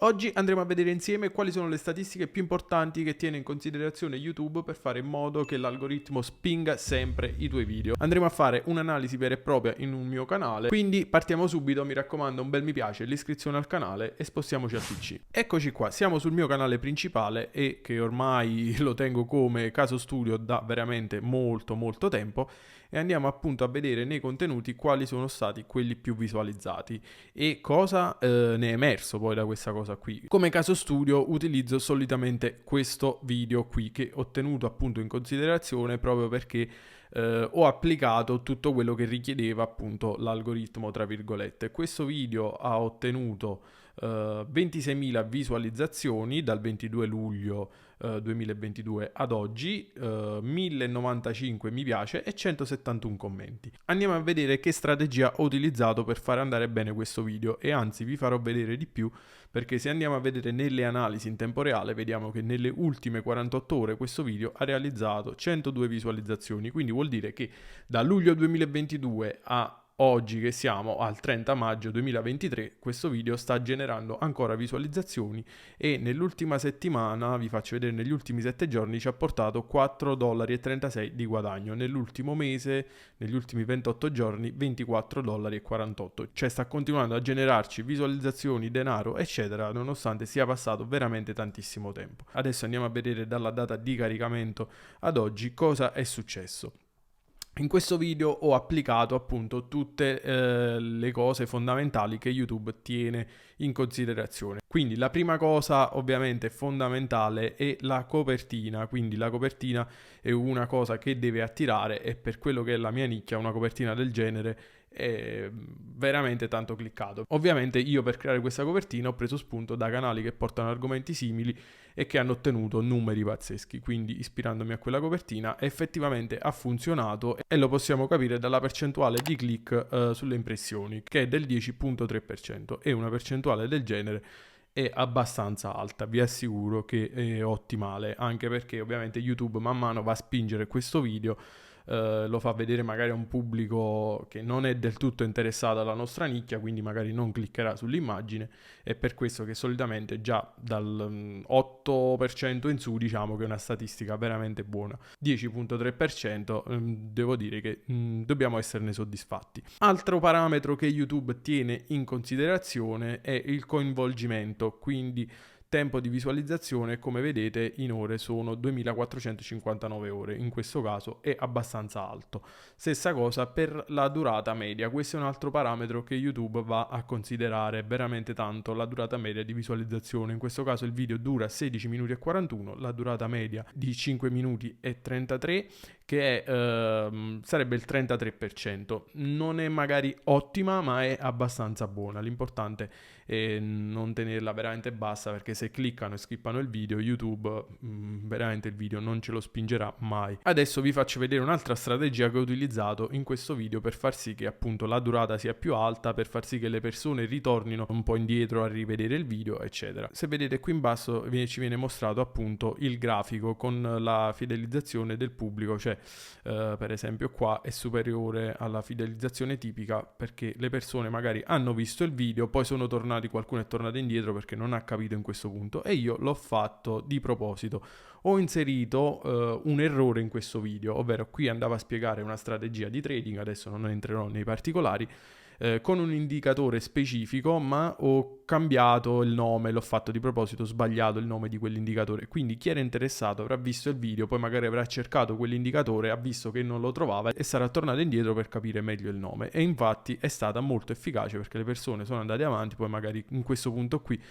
Oggi andremo a vedere insieme quali sono le statistiche più importanti che tiene in considerazione YouTube per fare in modo che l'algoritmo spinga sempre i tuoi video. Andremo a fare un'analisi vera e propria in un mio canale, quindi partiamo subito, mi raccomando un bel mi piace, l'iscrizione al canale e spostiamoci al PC. Eccoci qua, siamo sul mio canale principale e che ormai lo tengo come caso studio da veramente molto tempo e andiamo appunto a vedere nei contenuti quali sono stati quelli più visualizzati e cosa ne è emerso poi da questa cosa qui. Come caso studio utilizzo solitamente questo video qui che ho tenuto appunto in considerazione proprio perché ho applicato tutto quello che richiedeva appunto l'algoritmo tra virgolette. Questo video ha ottenuto 26.000 visualizzazioni dal 22 luglio 2022 ad oggi, 1095 mi piace e 171 commenti. Andiamo a vedere che strategia ho utilizzato per fare andare bene questo video e anzi vi farò vedere di più, perché se andiamo a vedere nelle analisi in tempo reale vediamo che nelle ultime 48 ore questo video ha realizzato 102 visualizzazioni, quindi vuol dire che da luglio 2022 a oggi che siamo al 30 maggio 2023 questo video sta generando ancora visualizzazioni e nell'ultima settimana, vi faccio vedere negli ultimi 7 giorni, ci ha portato $4,36 di guadagno. Nell'ultimo mese, negli ultimi 28 giorni, $24,48. Cioè sta continuando a generarci visualizzazioni, denaro, eccetera, nonostante sia passato veramente tantissimo tempo. Adesso andiamo a vedere dalla data di caricamento ad oggi cosa è successo. In questo video ho applicato appunto tutte le cose fondamentali che YouTube tiene in considerazione. Quindi la prima cosa ovviamente fondamentale è la copertina, quindi la copertina è una cosa che deve attirare e per quello che è la mia nicchia una copertina del genere è veramente tanto cliccato. Ovviamente io per creare questa copertina ho preso spunto da canali che portano argomenti simili e che hanno ottenuto numeri pazzeschi, quindi ispirandomi a quella copertina effettivamente ha funzionato e lo possiamo capire dalla percentuale di click sulle impressioni che è del 10.3% e una percentuale del genere è abbastanza alta, vi assicuro che è ottimale, anche perché ovviamente YouTube man mano va a spingere questo video, lo fa vedere magari a un pubblico che non è del tutto interessato alla nostra nicchia, quindi magari non cliccherà sull'immagine, è per questo che solitamente già dal 8% in su diciamo che è una statistica veramente buona. 10.3% devo dire che dobbiamo esserne soddisfatti. Altro parametro che YouTube tiene in considerazione è il coinvolgimento, quindi tempo di visualizzazione, come vedete in ore sono 2459 ore, in questo caso è abbastanza alto. Stessa cosa per la durata media, questo è un altro parametro che YouTube va a considerare veramente tanto, la durata media di visualizzazione. In questo caso il video dura 16 minuti e 41, la durata media di 5 minuti e 33, che sarebbe il 33%. Non è magari ottima, ma è abbastanza buona. L'importante è non tenerla veramente bassa, perché se cliccano e skippano il video, YouTube veramente il video non ce lo spingerà mai. Adesso vi faccio vedere un'altra strategia che ho utilizzato in questo video per far sì che appunto la durata sia più alta, per far sì che le persone ritornino un po' indietro a rivedere il video, eccetera. Se vedete qui in basso ci viene mostrato appunto il grafico con la fidelizzazione del pubblico, cioè per esempio qua è superiore alla fidelizzazione tipica, perché le persone magari hanno visto il video, poi sono tornati, qualcuno è tornato indietro perché non ha capito in questo punto e io l'ho fatto di proposito. Ho inserito un errore in questo video, ovvero qui andava a spiegare una strategia di trading, adesso non entrerò nei particolari, con un indicatore specifico, ma ho cambiato il nome, l'ho fatto di proposito, ho sbagliato il nome di quell'indicatore, quindi chi era interessato avrà visto il video, poi magari avrà cercato quell'indicatore, ha visto che non lo trovava e sarà tornato indietro per capire meglio il nome, e infatti è stata molto efficace perché le persone sono andate avanti, poi magari in questo punto qui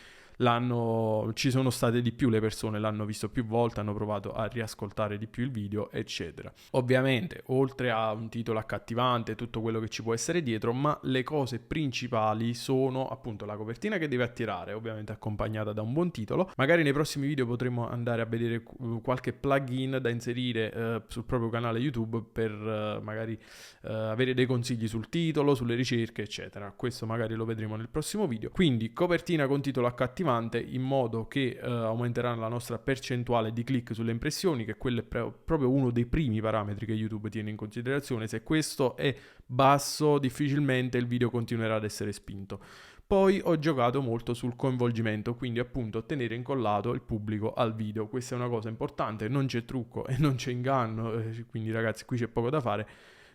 ci sono state di più le persone, l'hanno visto più volte, hanno provato a riascoltare di più il video, eccetera. Ovviamente oltre a un titolo accattivante, tutto quello che ci può essere dietro, ma le cose principali sono appunto la copertina che deve attirare, ovviamente accompagnata da un buon titolo. Magari nei prossimi video potremo andare a vedere qualche plugin da inserire sul proprio canale YouTube per magari avere dei consigli sul titolo, sulle ricerche, eccetera. Questo magari lo vedremo nel prossimo video. Quindi copertina con titolo accattivante, in modo che aumenterà la nostra percentuale di click sulle impressioni, che quello è proprio uno dei primi parametri che YouTube tiene in considerazione. Se questo è basso, difficilmente il video continuerà ad essere spinto. Poi ho giocato molto sul coinvolgimento, quindi appunto tenere incollato il pubblico al video. Questa è una cosa importante, non c'è trucco e non c'è inganno, quindi ragazzi qui c'è poco da fare.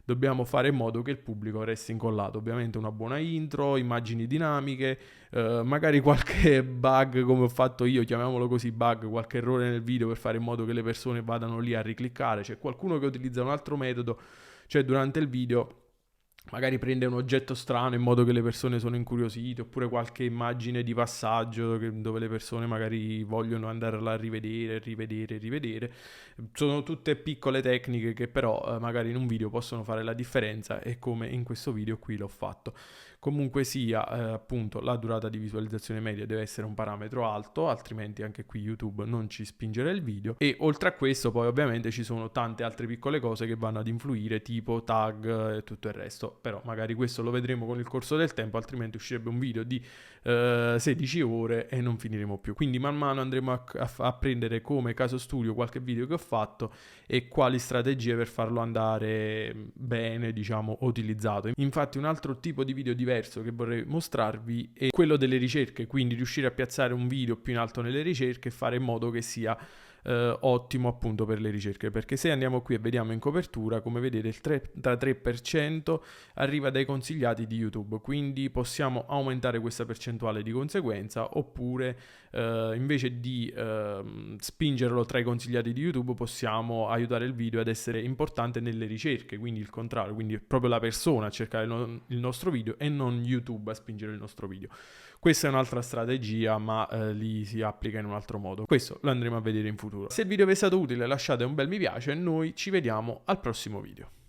Dobbiamo fare in modo che il pubblico resti incollato. Ovviamente una buona intro, immagini dinamiche, magari qualche bug come ho fatto io, chiamiamolo così bug, qualche errore nel video per fare in modo che le persone vadano lì a ricliccare. C'è qualcuno che utilizza un altro metodo, cioè durante il video magari prende un oggetto strano in modo che le persone sono incuriosite, oppure qualche immagine di passaggio dove le persone magari vogliono andarla a rivedere. Sono tutte piccole tecniche che però magari in un video possono fare la differenza, e come in questo video qui l'ho fatto. Comunque sia, appunto, la durata di visualizzazione media deve essere un parametro alto, altrimenti anche qui YouTube non ci spingerà il video. E oltre a questo poi ovviamente ci sono tante altre piccole cose che vanno ad influire, tipo tag e tutto il resto. Però magari questo lo vedremo con il corso del tempo, altrimenti uscirebbe un video di 16 ore e non finiremo più. Quindi man mano andremo a prendere come caso studio qualche video che ho fatto e quali strategie per farlo andare bene, diciamo, utilizzato. Infatti un altro tipo di video diverso che vorrei mostrarvi è quello delle ricerche, quindi riuscire a piazzare un video più in alto nelle ricerche e fare in modo che sia ottimo appunto per le ricerche, perché se andiamo qui e vediamo in copertura, come vedete il 33% arriva dai consigliati di YouTube, quindi possiamo aumentare questa percentuale di conseguenza, oppure invece di spingerlo tra i consigliati di YouTube possiamo aiutare il video ad essere importante nelle ricerche, quindi il contrario, quindi è proprio la persona a cercare il nostro video e non YouTube a spingere il nostro video. Questa è un'altra strategia, ma lì si applica in un altro modo. Questo lo andremo a vedere in futuro. Se il video vi è stato utile lasciate un bel mi piace e noi ci vediamo al prossimo video.